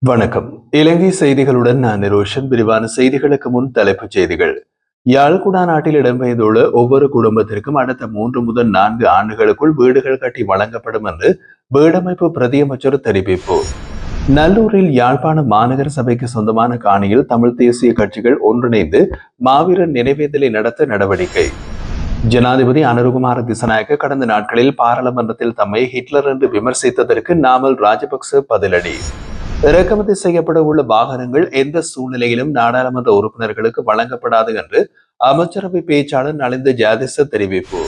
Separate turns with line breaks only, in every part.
வணக்கம். இலங்கை செய்திகளுடன் நான் நிரோஷன். விரிவான செய்திகளுக்கு முன் தலைப்புச் செய்திகள். யாழ்குடா நாட்டில் இடம்பெயர்ந்துள்ள ஒவ்வொரு குடும்பத்திற்கும் அடுத்த 3 முதல் 4 ஆண்டுகளுக்குள் வீடுகள் கட்டி வழங்கப்படும் என்று வீடமைப்பு பிரதியமைச்சர் தெரிவிப்பு. நல்லூரில் யாழ்ப்பாண மாநகர சபைக்கு சொந்தமான காணியில் தமிழ் தேசிய கட்சிகள் ஒன்றிணைந்து மாவீரர் நினைவேந்தலை நடத்த நடவடிக்கை. ஜனாதிபதி அனுருகுமார திசநாயக்க கடந்த நாட்களில் பாராளுமன்றத்தில் தம்மை ஹிட்லர் என்று விமர்சித்ததற்கு நாமல் ராஜபக்ச பதிலடி. இறக்குமதி செய்யப்பட உள்ள வாகனங்கள் எந்த சூழ்நிலையிலும் நாடாளுமன்ற உறுப்பினர்களுக்கு வழங்கப்படாது என்று அமைச்சரவை பேச்சாளர் நலிந்த ஜாதிச தெரிவிப்பு.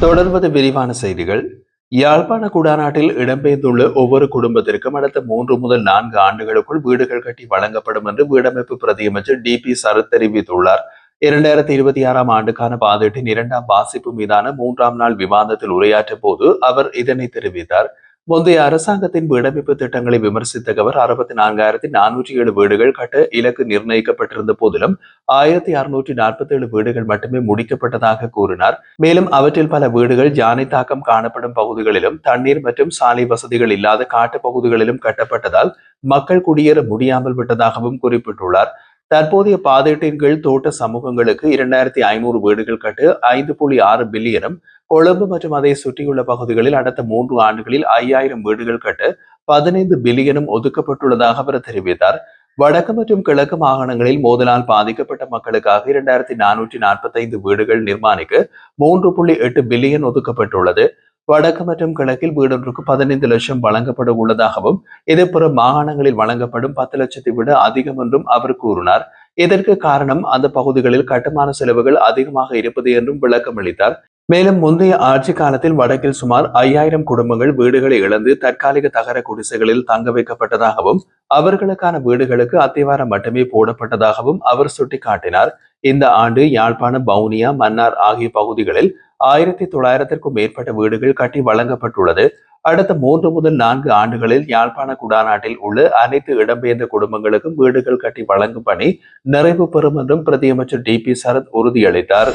தொடர்வது விரிவான செய்திகள். யாழ்ப்பாண குடாநாட்டில் இடம்பெயர்ந்துள்ள ஒவ்வொரு குடும்பத்திற்கும் அடுத்த 3 முதல் 4 ஆண்டுகளுக்குள் வீடுகள் கட்டி வழங்கப்படும் என்று வீடமைப்பு பிரதியமைச்சர் DP சரத் தெரிவித்துள்ளார். 2026 ஆண்டுக்கான பாதீட்டின் 2ஆம் வாசிப்பு மீதான 3ஆம் நாள் விவாதத்தில் உரையாற்றும் போது அவர் இதனை தெரிவித்தார். முந்தைய அரசாங்கத்தின் வீடமைப்பு திட்டங்களை விமர்சித்த அவர் 64,407 வீடுகள் கட்ட இலக்கு நிர்ணயிக்கப்பட்டிருந்த போதிலும் 1,647 வீடுகள் மட்டுமே முடிக்கப்பட்டதாக கூறினார். மேலும் அவற்றில் பல வீடுகள் யானை தாக்கம் காணப்படும் பகுதிகளிலும் தண்ணீர் மற்றும் சாலை வசதிகள் இல்லாத காட்டு பகுதிகளிலும் கட்டப்பட்டதால் மக்கள் குடியேற முடியாமல் விட்டதாகவும் குறிப்பிட்டுள்ளார். தற்போதைய பாதீட்டின் கீழ் தோட்ட சமூகங்களுக்கு 2,500 வீடுகள் கட்டு 5.6 பில்லியனும், கொழும்பு மற்றும் அதை சுற்றியுள்ள பகுதிகளில் அடுத்த 3 ஆண்டுகளில் 5,000 வீடுகள் கட்ட 15 பில்லியனும் ஒதுக்கப்பட்டுள்ளதாக அவர் தெரிவித்தார். வடக்கு மற்றும் கிழக்கு மாகாணங்களில் மோதலால் பாதிக்கப்பட்ட மக்களுக்காக 2,445 வீடுகள் நிர்மாணிக்க 3.8 பில்லியன் ஒதுக்கப்பட்டுள்ளது. வடக்கு மற்றும் கிழக்கில் வீடொன்றுக்கு 15 லட்சம் வழங்கப்பட உள்ளதாகவும் இது பிற மாகாணங்களில் வழங்கப்படும் 10 லட்சத்தை விட அதிகம் என்றும் அவர் கூறினார். இதற்கு காரணம் அந்த பகுதிகளில் கட்டுமான செலவுகள் அதிகமாக இருப்பது என்றும் விளக்கம் அளித்தார். மேலும் முந்தைய ஆட்சி காலத்தில் வடக்கில் சுமார் 5,000 குடும்பங்கள் வீடுகளை இழந்து தற்காலிக தகர குடிசைகளில் தங்க வைக்கப்பட்டதாகவும் அவர்களுக்கான வீடுகளுக்கு அத்திவாரம் மட்டுமே போடப்பட்டதாகவும் அவர் சுட்டிக்காட்டினார். இந்த ஆண்டு யாழ்ப்பாணம், வவுனியா, மன்னார் ஆகிய பகுதிகளில் 1,900க்கும் மேற்பட்ட வீடுகள் கட்டி வழங்கப்பட்டுள்ளது. அடுத்த 3 முதல் 4 ஆண்டுகளில் யாழ்ப்பாண குடாநாட்டில் உள்ள அனைத்து இடம்பெயர்ந்த குடும்பங்களுக்கும் வீடுகள் கட்டி வழங்கும் பணி நிறைவு பெறும் என்றும் பிரதியமைச்சர் DP சரத் உறுதியளித்தார்.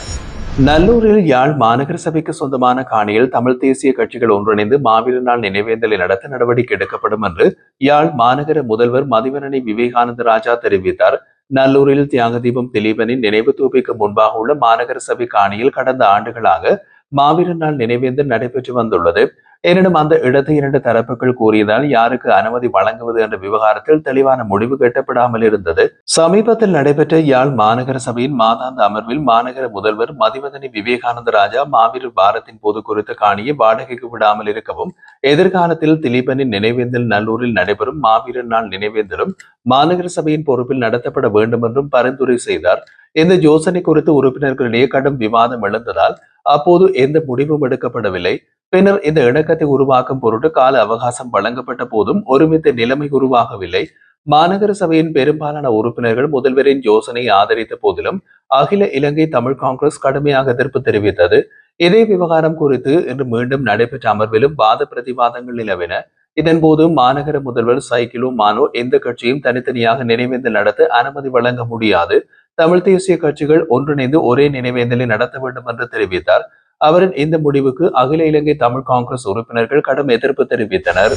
நல்லூரில் யாழ் மாநகர சபைக்கு சொந்தமான காணியில் தமிழ் தேசிய கட்சிகள் ஒன்றிணைந்து மாவீரர் நாள் நினைவேந்தலை நடத்த நடவடிக்கை எடுக்கப்படும் என்று யாழ் மாநகர முதல்வர் மதிவதனி விவேகானந்த ராஜா தெரிவித்தார். நல்லூரில் தியாகதீபம் திலீபனின் நினைவு தூபிக்கு முன்பாக உள்ள மாநகர சபை காணியில் கடந்த ஆண்டுகளாக மாவீரர் நாள் நினைவேந்தல் நடைபெற்று வந்துள்ளது. எனினும் அந்த இடத்தை 2 தரப்புகள் கூறியதால் யாருக்கு அனுமதி வழங்குவது என்ற விவகாரத்தில் தெளிவான முடிவு எட்டப்படாமல் இருந்தது. சமீபத்தில் நடைபெற்ற யாழ் மாநகர சபையின் மாதாந்த அமர்வில் மாநகர முதல்வர் மதிவதனி விவேகானந்த ராஜா மாவீரர் வாரத்தின் போது குறித்த காணியை வாடகைக்கு விடாமல் இருக்கவும், எதிர்காலத்தில் திலீபனின் நினைவேந்தல் நல்லூரில் நடைபெறும் மாவீரர் நாள் நினைவேந்தலும் மாநகர சபையின் பொறுப்பில் நடத்தப்பட வேண்டும் என்றும் பரிந்துரை செய்தார். இந்த யோசனை குறித்து உறுப்பினர்களிடையே கடும் விவாதம் எழுந்ததால் அப்போது எந்த முடிவும் எடுக்கப்படவில்லை. பின்னர் இந்த இணக்கத்தை உருவாக்கும் பொருட்டு கால அவகாசம் வழங்கப்பட்ட போதும் ஒருமித்த நிலைமை உருவாகவில்லை. மாநகர சபையின் பெரும்பாலான உறுப்பினர்கள் முதல்வரின் யோசனையை ஆதரித்த போதிலும் அகில இலங்கை தமிழ் காங்கிரஸ் கடுமையாக எதிர்ப்பு தெரிவித்தது. இதே விவகாரம் குறித்து இன்று மீண்டும் நடைபெற்ற அமர்விலும் வாத பிரதிவாதங்கள் நிலவின. இதன்போது மாநகர முதல்வர் சைக்கிளோ மானோ எந்த கட்சியும் தனித்தனியாக நினைவேந்தல் நடத்த அனுமதி வழங்க முடியாது, தமிழ் தேசிய கட்சிகள் ஒன்றிணைந்து ஒரே நினைவேந்தலை நடத்த வேண்டும் என்று தெரிவித்தார். அவரின் இந்த முடிவுக்கு அகில இலங்கை தமிழ் காங்கிரஸ் உறுப்பினர்கள் கடும் எதிர்ப்பு தெரிவித்தனர்.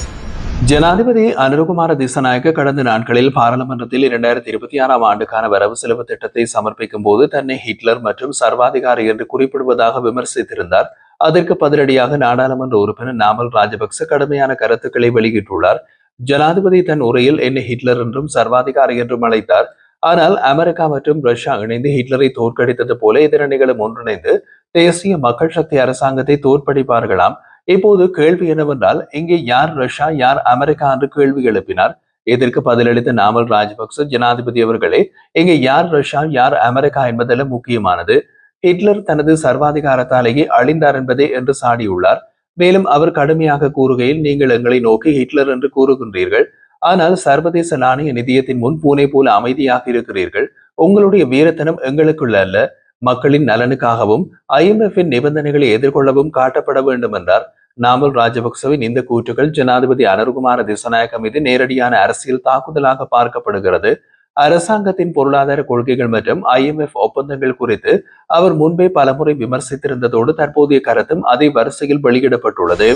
ஜனாதிபதி அனுருகுமார திசநாயக்க கடந்த நாட்களில் பாராளுமன்றத்தில் 2026 ஆண்டுக்கான வரவு செலவு திட்டத்தை சமர்ப்பிக்கும் போது தன்னை ஹிட்லர் மற்றும் சர்வாதிகாரி என்று குறிப்பிடுவதாக விமர்சித்திருந்தார். அதற்கு பதிலடியாக நாடாளுமன்ற உறுப்பினர் நாமல் ராஜபக்ச கடுமையான கருத்துக்களை வெளியிட்டுள்ளார். ஜனாதிபதி தன் உரையில் என்னை ஹிட்லர் என்றும் சர்வாதிகாரி என்றும் அழைத்தார். ஆனால் அமெரிக்கா மற்றும் ரஷ்யா இணைந்து ஹிட்லரை தோற்கடித்தது போல எதிரணிகளும் ஒன்றிணைந்து தேசிய மக்கள் சக்தி அரசாங்கத்தை தோற்கடிப்பார்களாம். இப்போது கேள்வி என்னவென்றால், இங்கே யார் ரஷ்யா, யார் அமெரிக்கா என்று கேள்வி எழுப்பினார். இதற்கு பதிலளித்த நாமல் ராஜபக்ச, ஜனாதிபதி அவர்களே, இங்கே யார் ரஷ்யா, யார் அமெரிக்கா என்பதெல்லாம் முக்கியமானது. ஹிட்லர் தனது சர்வாதிகாரத்தாலேயே அழிந்தார் என்பதே என்று சாடியுள்ளார். மேலும் அவர் கடுமையாக கூறுகையில், நீங்கள் எங்களை நோக்கி ஹிட்லர் என்று கூறுகின்றீர்கள், ஆனால் சர்வதேச நாணய நிதியத்தின் முன் பூனை போல அமைதியாக இருக்கிறீர்கள். உங்களுடைய வீரத்தனம் எங்களுக்குள்ள அல்ல, மக்களின் நலனுக்காகவும் IMF-இன் நிபந்தனைகளை எதிர்கொள்ளவும் காட்டப்பட வேண்டும் என்றார். நாமல் ராஜபக்சவின் இந்த கூற்றுகள் ஜனாதிபதி அனுருகுமார திசநாயக்க மீது நேரடியான அரசியல் தாக்குதலாக பார்க்கப்படுகிறது. அரசாங்கத்தின் பொருளாதார கொள்கைகள் மற்றும் IMF ஒப்பந்தங்கள் குறித்து அவர் முன்பே பலமுறை விமர்சித்திருந்ததோடு தற்போதைய கருத்தும் அதே வரிசையில் வெளியிடப்பட்டுள்ளது.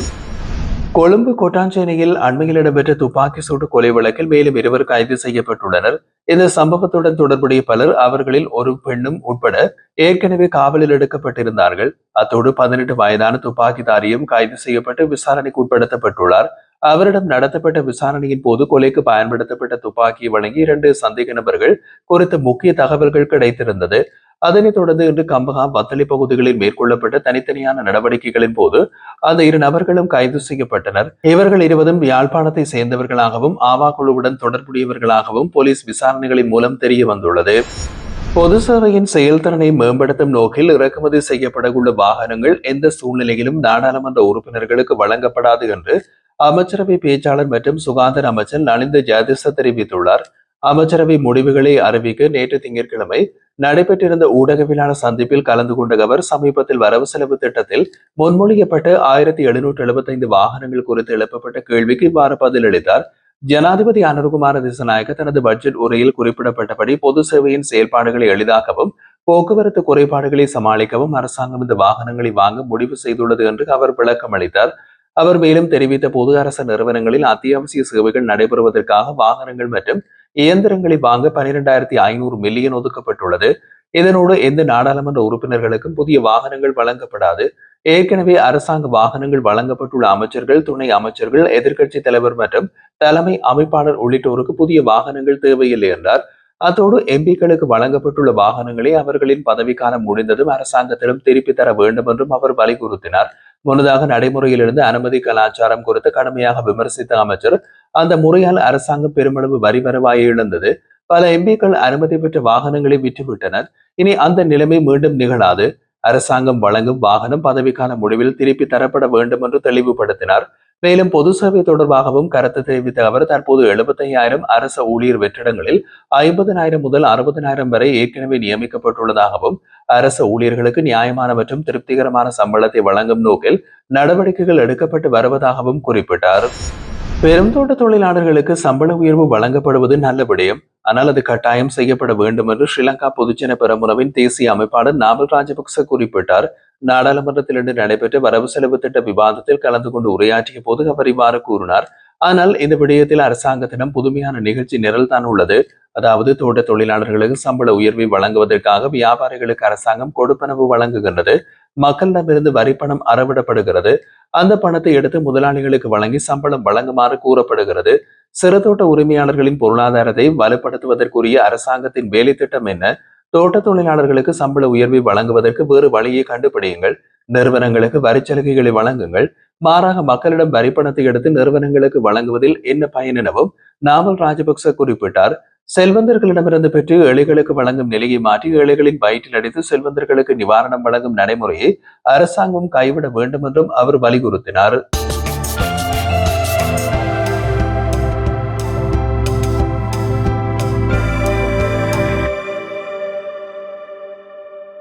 கொழும்பு கொட்டாஞ்சேனையில் அண்மையில் இடம்பெற்ற துப்பாக்கி சூட்டு கொலை வழக்கில் மேலும் 2 கைது செய்யப்பட்டுள்ளனர். இந்த சம்பவத்துடன் தொடர்புடைய பலர், அவர்களில் ஒரு பெண்ணும் உட்பட ஏற்கனவே காவலில் எடுக்கப்பட்டிருந்தார்கள். அத்தோடு 18 வயதான துப்பாக்கிதாரியும் கைது செய்யப்பட்டு விசாரணைக்கு உட்படுத்தப்பட்டுள்ளார். அவரிடம் நடத்தப்பட்ட விசாரணையின் போது கொலைக்கு பயன்படுத்தப்பட்ட துப்பாக்கியை வழங்கி 2 சந்தேக நபர்கள் குறித்த முக்கிய தகவல்கள் கிடைத்திருந்தது. அதனைத் தொடர்ந்து இன்று கம்பஹா, வத்தளை பகுதிகளில் மேற்கொள்ளப்பட்ட தனித்தனியான நடவடிக்கைகளின் போது அந்த 2 நபர்களும் கைது செய்யப்பட்டனர். இவர்கள் இருவரும் யாழ்ப்பாணத்தை சேர்ந்தவர்களாகவும் ஆவா குழுவுடன் தொடர்புடையவர்களாகவும் போலீஸ் விசாரணைகளின் மூலம் தெரிய வந்துள்ளது. பொது சேவையின் செயல்திறனை மேம்படுத்தும் நோக்கில் இறக்குமதி செய்யப்படவுள்ள வாகனங்கள் எந்த சூழ்நிலையிலும் நாடாளுமன்ற உறுப்பினர்களுக்கு வழங்கப்படாது என்று அமைச்சரவை பேச்சாளர் மற்றும் சுகாதார அமைச்சர் நலிந்த ஜெயதிச தெரிவித்துள்ளார். அமைச்சரவை முடிவுகளை அறிவிக்க நேற்று திங்கட்கிழமை நடைபெற்றிருந்த ஊடகவியலாளர் சந்திப்பில் கலந்து கொண்ட அவர், சமீபத்தில் வரவு செலவு திட்டத்தில் முன்மொழியப்பட்ட 1775 வாகனங்கள் குறித்து எழுப்பப்பட்ட கேள்விக்கு இவ்வாறு பதிலளித்தார். ஜனாதிபதி அனுரகுமார திசாநாயக்க தனது பட்ஜெட் உரையில் குறிப்பிடப்பட்டபடி பொது சேவையின் செயல்பாடுகளை எளிதாக்கவும் போக்குவரத்து குறைபாடுகளை சமாளிக்கவும் அரசாங்கம் இந்த வாகனங்களை வாங்க முடிவு செய்துள்ளது என்று அவர் விளக்கம் அளித்தார். அவர் மேலும் தெரிவித்த போது, அரசு நிறுவனங்களில் அத்தியாவசிய சேவைகள் நடைபெறுவதற்காக வாகனங்கள் மற்றும் இயந்திரங்களை வாங்க 12,500 மில்லியன் ஒதுக்கப்பட்டுள்ளது. இதனோடு எந்த நாடாளுமன்ற உறுப்பினர்களுக்கும் புதிய வாகனங்கள் வழங்கப்படாது. ஏற்கனவே அரசாங்க வாகனங்கள் வழங்கப்பட்டுள்ள அமைச்சர்கள், துணை அமைச்சர்கள், எதிர்க்கட்சி தலைவர் மற்றும் தலைமை அமைப்பாளர் உள்ளிட்டோருக்கு புதிய வாகனங்கள் தேவையில்லை என்றார். அத்தோடு எம்பிக்களுக்கு வழங்கப்பட்டுள்ள வாகனங்களை அவர்களின் பதவிக்காலம் முடிந்ததும் அரசாங்கத்திடம் திருப்பி தர வேண்டும் என்றும் அவர் வலியுறுத்தினார். முன்னதாக நடைமுறையிலிருந்து அனுமதி கலாச்சாரம் குறித்து கடுமையாக விமர்சித்த அமைச்சர், அந்த முறையால் அரசாங்கம் பெருமளவு வரி வருவாயை இழந்தது. பல எம்பிக்கள் அனுமதி பெற்ற வாகனங்களை விற்றுவிட்டனர். இனி அந்த நிலைமை மீண்டும் நிகழாது. அரசாங்கம் வழங்கும் வாகனம் பதவிக்கால முடிவில் திருப்பி தரப்பட வேண்டும் என்று தெளிவுபடுத்தினார். மேலும் பொது சேவை தொடர்பாகவும் கருத்து தெரிவித்த அவர், தற்போது 75,000 அரச ஊழியர் வெற்றிடங்களில் 50,000 முதல் 60,000 வரை ஏற்கனவே நியமிக்கப்பட்டுள்ளதாகவும் அரச ஊழியர்களுக்கு நியாயமான மற்றும் திருப்திகரமான சம்பளத்தை வழங்கும் நோக்கில் நடவடிக்கைகள் எடுக்கப்பட்டு வருவதாகவும் குறிப்பிட்டார். பெருந்தோட்ட தொழிலாளர்களுக்கு சம்பள உயர்வு வழங்கப்படுவது நல்ல விடயம், ஆனால் அது கட்டாயம் செய்யப்பட வேண்டும் என்று ஸ்ரீலங்கா பொதுஜன பெரமுனவின் தேசிய அமைப்பாளர் நாமல் ராஜபக்ச குறிப்பிட்டார். நாடாளுமன்றத்தில் இன்று நடைபெற்ற வரவு செலவு திட்ட விவாதத்தில் கலந்து கொண்டு உரையாற்றிய போது அவர் இவ்வாறு கூறினார். ஆனால் இந்த விடயத்தில் அரசாங்கத்திடம் புதுமையான நிகழ்ச்சி நிரல் தான் உள்ளது. அதாவது, தோட்ட தொழிலாளர்களுக்கு சம்பள உயர்வை வழங்குவதற்காக வியாபாரிகளுக்கு அரசாங்கம் கொடுப்பனவு வழங்குகின்றது. மக்களிடமிருந்து வரிப்பணம் அறவிடப்படுகிறது. அந்த பணத்தை எடுத்து முதலாளிகளுக்கு வழங்கி சம்பளம் வழங்குமாறு கூறப்படுகிறது. சிறுதோட்ட உரிமையாளர்களின் பொருளாதாரத்தை வலுப்படுத்துவதற்குரிய அரசாங்கத்தின் வேலை திட்டம் என்ன? தோட்ட தொழிலாளர்களுக்கு சம்பள உயர்வை வழங்குவதற்கு வேறு வழியை கண்டுபிடியுங்கள். நிறுவனங்களுக்கு வரிச்சலுகைகளை வழங்குங்கள். மாறாக மக்களிடம் வரிப்பணத்தை எடுத்து நிறுவனங்களுக்கு வழங்குவதில் என்ன பயன் எனவும் நாமல் ராஜபக்ச குறிப்பிட்டார். செல்வந்தர்களிடமிருந்து பெற்று ஏழைகளுக்கு வழங்கும் நிலையை மாற்றி ஏழைகளின் வயிற்றில் அடித்து செல்வந்தர்களுக்கு நிவாரணம் வழங்கும் நடைமுறையை அரசாங்கம் கைவிட வேண்டும் என்றும் அவர் வலியுறுத்தினார்.